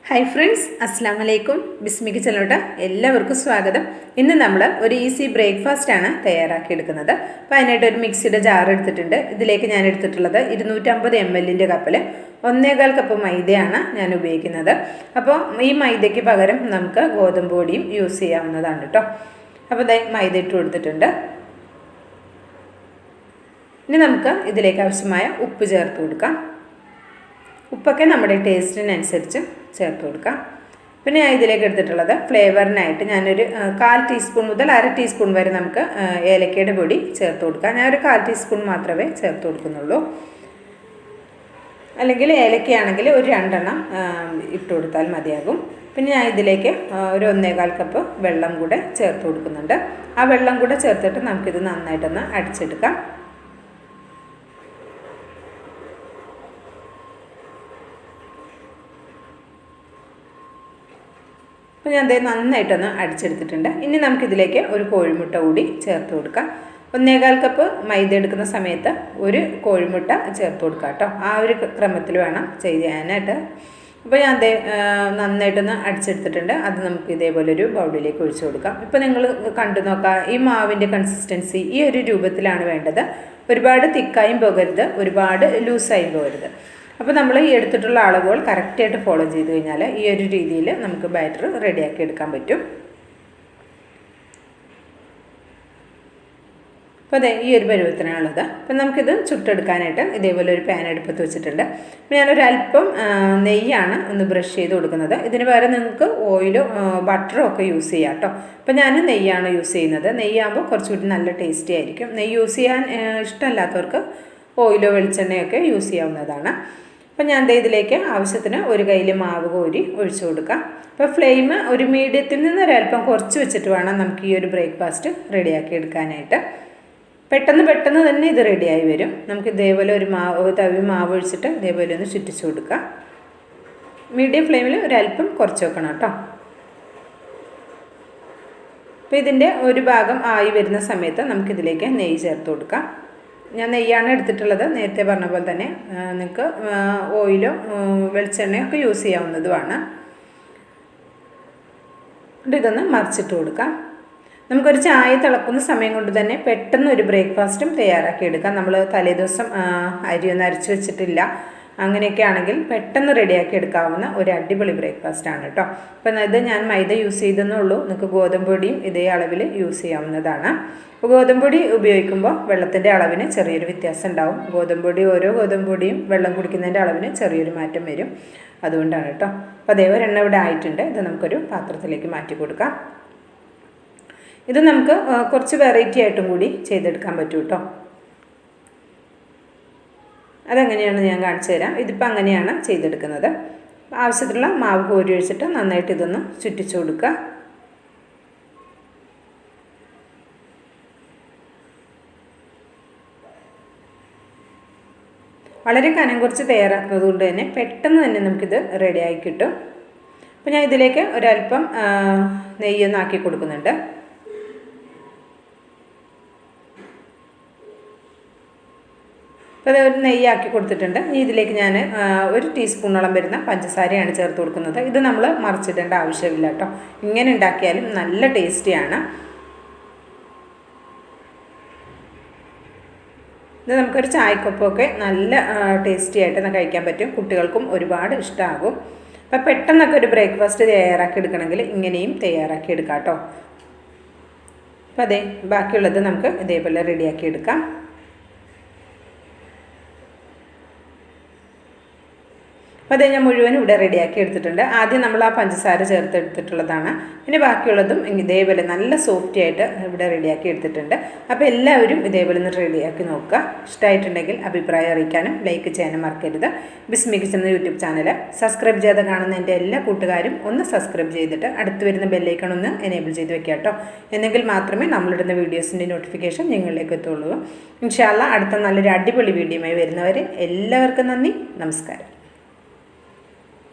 Hi friends, അസ്സാം വലൈക്കും. ബിസ്മി കിച്ചണിലോട്ട് എല്ലാവർക്കും സ്വാഗതം. ഇന്ന് നമ്മൾ ഒരു ഈസി ബ്രേക്ക്ഫാസ്റ്റ് ആണ് തയ്യാറാക്കിയെടുക്കുന്നത്. അപ്പോൾ അതിനായിട്ട് ഒരു മിക്സിയുടെ ജാർ എടുത്തിട്ടുണ്ട്. ഇതിലേക്ക് ഞാൻ എടുത്തിട്ടുള്ളത് 250 ml കപ്പിൽ 1.25 കപ്പ് മൈദയാണ് ഞാൻ ഉപയോഗിക്കുന്നത്. അപ്പോൾ ഈ മൈദയ്ക്ക് പകരം നമുക്ക് ഗോതമ്പ് പൊടിയും യൂസ് ചെയ്യാവുന്നതാണ് കേട്ടോ. അപ്പോൾ ഇതായി മൈദ ഇട്ട് കൊടുത്തിട്ടുണ്ട്. ഇനി നമുക്ക് ഇതിലേക്ക് ആവശ്യമായ ഉപ്പ് ചേർത്ത് കൊടുക്കാം. ഉപ്പൊക്കെ നമ്മുടെ ടേസ്റ്റിനനുസരിച്ച് ചേർത്ത് കൊടുക്കാം. പിന്നെ ഞാൻ ഇതിലേക്ക് എടുത്തിട്ടുള്ളത് ഫ്ലേവറിനായിട്ട് ഞാനൊരു 1/4 ടീസ്പൂൺ മുതൽ 1/2 ടീസ്പൂൺ വരെ നമുക്ക് ഏലക്കയുടെ പൊടി ചേർത്ത് കൊടുക്കാം. ഞാനൊരു 1/4 ടീസ്പൂൺ മാത്രമേ ചേർത്ത് കൊടുക്കുന്നുള്ളൂ. അല്ലെങ്കിൽ ഏലക്കയാണെങ്കിൽ ഒരു 2 എണ്ണം ഇട്ട് കൊടുത്താൽ മതിയാകും. പിന്നെ ഞാൻ ഇതിലേക്ക് ഒരു 1.25 കപ്പ് വെള്ളം കൂടെ ചേർത്ത് കൊടുക്കുന്നുണ്ട്. ആ വെള്ളം കൂടെ ചേർത്തിട്ട് നമുക്കിത് നന്നായിട്ടൊന്ന് അടിച്ചെടുക്കാം. അപ്പോൾ ഞാൻ അതേ നന്നായിട്ടൊന്ന് അടിച്ചെടുത്തിട്ടുണ്ട്. ഇനി നമുക്കിതിലേക്ക് ഒരു കോഴിമുട്ട കൂടി ചേർത്ത് കൊടുക്കാം. 1.25 കപ്പ് മൈദ എടുക്കുന്ന സമയത്ത് ഒരു കോഴിമുട്ട ചേർത്ത് കൊടുക്കാം കേട്ടോ. ആ ഒരു ക്രമത്തിൽ വേണം ചെയ്യാനായിട്ട്. അപ്പോൾ ഞാൻ അതേ നന്നായിട്ടൊന്ന് അടിച്ചെടുത്തിട്ടുണ്ട്. അത് നമുക്ക് ഇതേപോലെ ഒരു ബൗളിലേക്ക് ഒഴിച്ചു കൊടുക്കാം. ഇപ്പോൾ നിങ്ങൾ കണ്ടു നോക്കാം, ഈ മാവിൻ്റെ കൺസിസ്റ്റൻസി ഈ ഒരു രൂപത്തിലാണ് വേണ്ടത്. ഒരുപാട് തിക്കായും പോകരുത്, ഒരുപാട് ലൂസായും പോകരുത്. അപ്പോൾ നമ്മൾ ഈ എടുത്തിട്ടുള്ള അളവുകൾ കറക്റ്റായിട്ട് ഫോളോ ചെയ്ത് കഴിഞ്ഞാൽ ഈ ഒരു രീതിയിൽ നമുക്ക് ബാറ്റർ റെഡിയാക്കി എടുക്കാൻ പറ്റും. അപ്പോൾ അതെ ഈ ഒരു പരുവത്തിനാണുള്ളത്. അപ്പം നമുക്കിത് ചുട്ടെടുക്കാനായിട്ട് ഇതേപോലെ ഒരു പാൻ അടുപ്പത്ത് വെച്ചിട്ടുണ്ട്. അപ്പോൾ ഞാനൊരു അല്പം നെയ്യാണ് ഒന്ന് ബ്രഷ് ചെയ്ത് കൊടുക്കുന്നത്. ഇതിന് പകരം നിങ്ങൾക്ക് ഓയിലോ ബട്ടറോ ഒക്കെ യൂസ് ചെയ്യാം കേട്ടോ. അപ്പോൾ ഞാൻ നെയ്യാണ് യൂസ് ചെയ്യുന്നത്. നെയ്യാകുമ്പോൾ കുറച്ചുകൂടി നല്ല ടേസ്റ്റി ആയിരിക്കും. നെയ്യ് യൂസ് ചെയ്യാൻ ഇഷ്ടമല്ലാത്തവർക്ക് ഓയിലോ വെളിച്ചെണ്ണയൊക്കെ യൂസ് ചെയ്യാവുന്നതാണ്. അപ്പോൾ ഞാൻ ഇതിലേക്ക് ആവശ്യത്തിന് ഒരു കയ്യിൽ മാവ് കോരി ഒഴിച്ചു കൊടുക്കാം. അപ്പോൾ ഫ്ലെയിം ഒരു മീഡിയത്തിൽ നിന്ന് ഒരല്പം കുറച്ച് വെച്ചിട്ട് വേണം നമുക്ക് ഈ ഒരു ബ്രേക്ക്ഫാസ്റ്റ് റെഡിയാക്കി എടുക്കാനായിട്ട്. പെട്ടെന്ന് തന്നെ ഇത് റെഡിയായി വരും. നമുക്ക് ഇതേപോലെ ഒരു തവി മാവ് ഒഴിച്ചിട്ട് ഇതേപോലെ ഒന്ന് ചുറ്റിച്ചു കൊടുക്കാം. മീഡിയം ഫ്ലെയിമിൽ ഒരല്പം കുറച്ച് വെക്കണം കേട്ടോ. അപ്പോൾ ഇതിൻ്റെ ഒരു ഭാഗം ആയി വരുന്ന സമയത്ത് നമുക്കിതിലേക്ക് നെയ്യ് ചേർത്ത് കൊടുക്കാം. ഞാൻ നെയ്യാണ് എടുത്തിട്ടുള്ളത്. നേരത്തെ പറഞ്ഞ പോലെ തന്നെ നിങ്ങൾക്ക് ഓയിലോ വെളിച്ചെണ്ണയോ ഒക്കെ യൂസ് ചെയ്യാവുന്നതുമാണ്. ഇതൊന്ന് മറിച്ചിട്ട് കൊടുക്കാം. നമുക്കൊരു ചായ തിളക്കുന്ന സമയം കൊണ്ട് തന്നെ പെട്ടെന്ന് ഒരു ബ്രേക്ക്ഫാസ്റ്റും തയ്യാറാക്കി എടുക്കാം. നമ്മൾ തലേദിവസം അരിയൊന്നും അരച്ച് വെച്ചിട്ടില്ല, അങ്ങനെയൊക്കെ ആണെങ്കിൽ പെട്ടെന്ന് റെഡിയാക്കി എടുക്കാവുന്ന ഒരു അടിപൊളി ബ്രേക്ക്ഫാസ്റ്റാണ് കേട്ടോ. അപ്പം ഇത് ഞാൻ മൈദ യൂസ് ചെയ്തെന്നേ ഉള്ളൂ. നിങ്ങൾക്ക് ഗോതമ്പ് പൊടിയും ഇതേ അളവിൽ യൂസ് ചെയ്യാവുന്നതാണ്. അപ്പോൾ ഗോതമ്പ് പൊടി ഉപയോഗിക്കുമ്പോൾ വെള്ളത്തിൻ്റെ അളവിന് ചെറിയൊരു വ്യത്യാസം ഉണ്ടാവും. ഓരോ ഗോതമ്പ് പൊടിയും വെള്ളം കുടിക്കുന്നതിൻ്റെ അളവിന് ചെറിയൊരു മാറ്റം വരും. അതുകൊണ്ടാണ് കേട്ടോ. അപ്പോൾ അതേ ഒരെണ്ണ ഇവിടെ ആയിട്ടുണ്ട്. ഇത് നമുക്കൊരു പാത്രത്തിലേക്ക് മാറ്റി കൊടുക്കാം. ഇത് നമുക്ക് കുറച്ച് വെറൈറ്റി ആയിട്ടും കൂടി ചെയ്തെടുക്കാൻ പറ്റും കേട്ടോ. അതെങ്ങനെയാണെന്ന് ഞാൻ കാണിച്ചു തരാം. ഇതിപ്പോൾ അങ്ങനെയാണ് ചെയ്തെടുക്കുന്നത്. ആവശ്യത്തിലുള്ള മാവ് കോരി ഒഴിച്ചിട്ട് നന്നായിട്ട് ഇതൊന്ന് ചുറ്റിച്ചു കൊടുക്കുക. വളരെ കനം കുറച്ച് തയ്യാറാക്കുന്നത് കൊണ്ട് തന്നെ പെട്ടെന്ന് തന്നെ നമുക്കിത് റെഡിയായി കിട്ടും. അപ്പോൾ ഞാൻ ഇതിലേക്ക് ഒരല്പം നെയ്യൊന്നാക്കി കൊടുക്കുന്നുണ്ട്. അപ്പോൾ അത് ഒരു നെയ്യാക്കി കൊടുത്തിട്ടുണ്ട്. ഇനി ഇതിലേക്ക് ഞാൻ 1 ടീസ്പൂണോളം വരുന്ന പഞ്ചസാരയാണ് ചേർത്ത് കൊടുക്കുന്നത്. ഇത് നമ്മൾ മറിച്ചിടേണ്ട ആവശ്യമില്ല കേട്ടോ. ഇങ്ങനെ ഉണ്ടാക്കിയാലും നല്ല ടേസ്റ്റിയാണ്. ഇത് നമുക്കൊരു ചായക്കൊപ്പമൊക്കെ നല്ല ടേസ്റ്റി ആയിട്ട് കഴിക്കാൻ പറ്റും. കുട്ടികൾക്കും ഒരുപാട് ഇഷ്ടമാകും. അപ്പോൾ പെട്ടെന്നൊക്കെ ഒരു ബ്രേക്ക്ഫാസ്റ്റ് തയ്യാറാക്കി എടുക്കണമെങ്കിൽ ഇങ്ങനെയും തയ്യാറാക്കി എടുക്കാം കേട്ടോ. അപ്പോൾ അതെ ബാക്കിയുള്ളത് നമുക്ക് ഇതേപോലെ റെഡിയാക്കി എടുക്കാം. അപ്പോൾ അത് ഞാൻ മുഴുവൻ ഇവിടെ റെഡിയാക്കി എടുത്തിട്ടുണ്ട്. ആദ്യം നമ്മൾ ആ പഞ്ചസാര ചേർത്ത് എടുത്തിട്ടുള്ളതാണ്. പിന്നെ ബാക്കിയുള്ളതും ഇതേപോലെ നല്ല സോഫ്റ്റി ആയിട്ട് ഇവിടെ റെഡിയാക്കി എടുത്തിട്ടുണ്ട്. അപ്പോൾ എല്ലാവരും ഇതേപോലെ ഒന്ന് റെഡിയാക്കി നോക്കുക. ഇഷ്ടമായിട്ടുണ്ടെങ്കിൽ അഭിപ്രായം അറിയിക്കാനും ലൈക്ക് ചെയ്യാനും മറക്കരുത്. ബിസ്മി കിച്ചൺ യൂട്യൂബ് ചാനൽ സബ്സ്ക്രൈബ് ചെയ്ത് കാണുന്ന എൻ്റെ എല്ലാ കൂട്ടുകാരും ഒന്ന് സബ്സ്ക്രൈബ് ചെയ്തിട്ട് അടുത്ത് വരുന്ന ബെല്ലൈക്കൺ ഒന്ന് എനേബിൾ ചെയ്ത് വെക്കുക കേട്ടോ. എന്നെങ്കിൽ മാത്രമേ നമ്മളിടുന്ന വീഡിയോസിൻ്റെ നോട്ടിഫിക്കേഷൻ നിങ്ങളിലേക്ക് എത്തുള്ളൂ. ഇൻഷാ അല്ലാഹ് അടുത്ത നല്ലൊരു അടിപൊളി വീഡിയോയുമായി വരുന്നവരെ എല്ലാവർക്കും നന്ദി, നമസ്കാരം.